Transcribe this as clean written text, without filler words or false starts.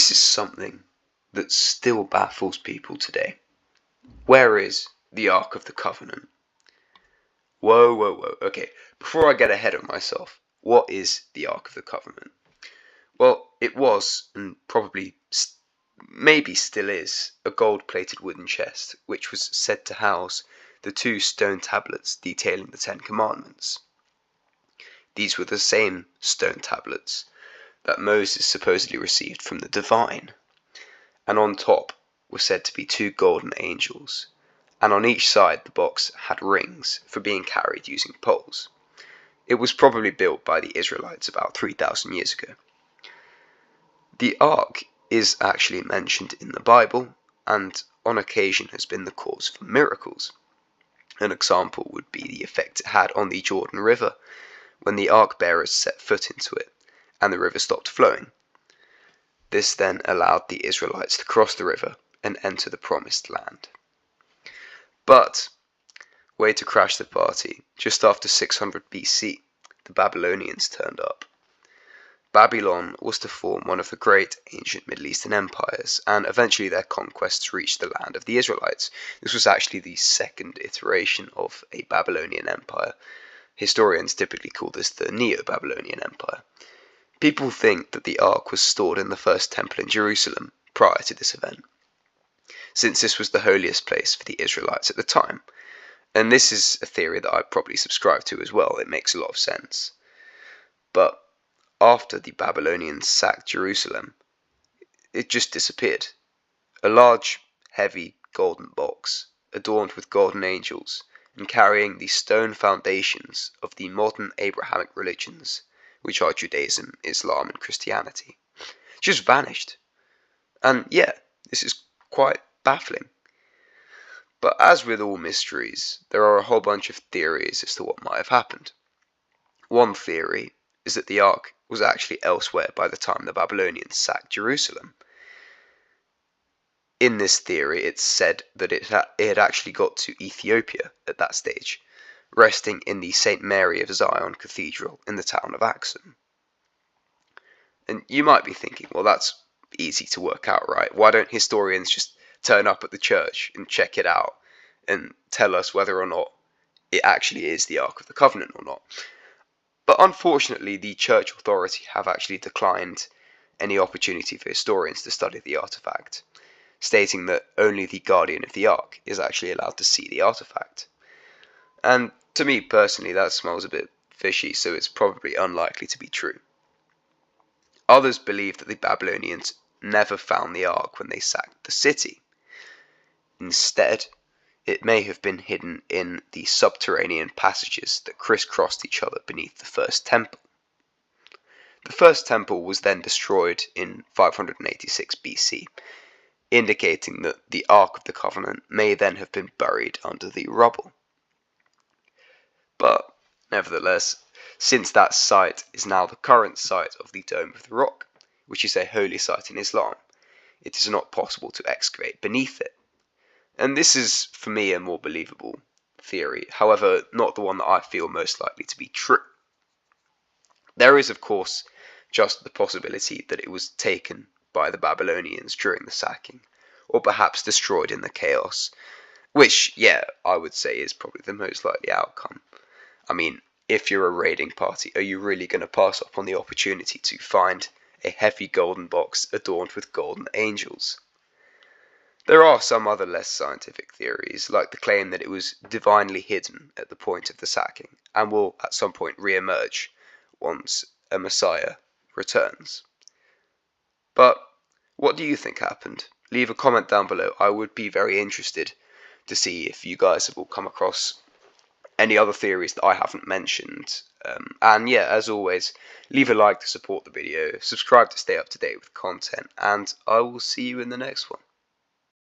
This is something that still baffles people today. Where is the Ark of the Covenant? Whoa. Okay, before I get ahead of myself, what is the Ark of the Covenant? Well, it was, and probably maybe still is, a gold-plated wooden chest, which was said to house the 2 stone tablets detailing the 10 Commandments. These were the same stone tablets that Moses supposedly received from the divine, and on top were said to be 2 golden angels, and on each side the box had rings for being carried using poles. It was probably built by the Israelites about 3,000 years ago. The Ark is actually mentioned in the Bible, and on occasion has been the cause for miracles. An example would be the effect it had on the Jordan River when the Ark bearers set foot into it and the river stopped flowing. This then allowed the Israelites to cross the river and enter the promised land. But, way to crash the party, just after 600 BC, the Babylonians turned up. Babylon was to form one of the great ancient Middle Eastern empires, and eventually their conquests reached the land of the Israelites. This was actually the second iteration of a Babylonian empire. Historians typically call this the Neo-Babylonian Empire. People think that the Ark was stored in the first temple in Jerusalem prior to this event, since this was the holiest place for the Israelites at the time. And this is a theory that I probably subscribe to as well. It makes a lot of sense. But after the Babylonians sacked Jerusalem, it just disappeared. A large, heavy, golden box, adorned with golden angels, and carrying the stone foundations of the modern Abrahamic religions, which are Judaism, Islam, and Christianity, just vanished. And yeah, this is quite baffling. But as with all mysteries, there are a whole bunch of theories as to what might have happened. One theory is that the Ark was actually elsewhere by the time the Babylonians sacked Jerusalem. In this theory, it's said that it had actually got to Ethiopia at that stage, resting in the St. Mary of Zion Cathedral in the town of Axum. And you might be thinking, well, that's easy to work out, right? Why don't historians just turn up at the church and check it out and tell us whether or not it actually is the Ark of the Covenant or not? But unfortunately, the church authority have actually declined any opportunity for historians to study the artifact, stating that only the guardian of the Ark is actually allowed to see the artifact. And to me personally, that smells a bit fishy, so it's probably unlikely to be true. Others believe that the Babylonians never found the Ark when they sacked the city. Instead, it may have been hidden in the subterranean passages that crisscrossed each other beneath the first temple. The first temple was then destroyed in 586 BC, indicating that the Ark of the Covenant may then have been buried under the rubble. But, nevertheless, since that site is now the current site of the Dome of the Rock, which is a holy site in Islam, it is not possible to excavate beneath it. And this is, for me, a more believable theory, however, not the one that I feel most likely to be true. There is, of course, just the possibility that it was taken by the Babylonians during the sacking, or perhaps destroyed in the chaos, which, yeah, I would say is probably the most likely outcome. I mean, if you're a raiding party, are you really going to pass up on the opportunity to find a heavy golden box adorned with golden angels? There are some other less scientific theories, like the claim that it was divinely hidden at the point of the sacking, and will at some point re-emerge once a Messiah returns. But what do you think happened? Leave a comment down below. I would be very interested to see if you guys have all come across any other theories that I haven't mentioned. And yeah, as always, leave a like to support the video, subscribe to stay up to date with content, and I will see you in the next one.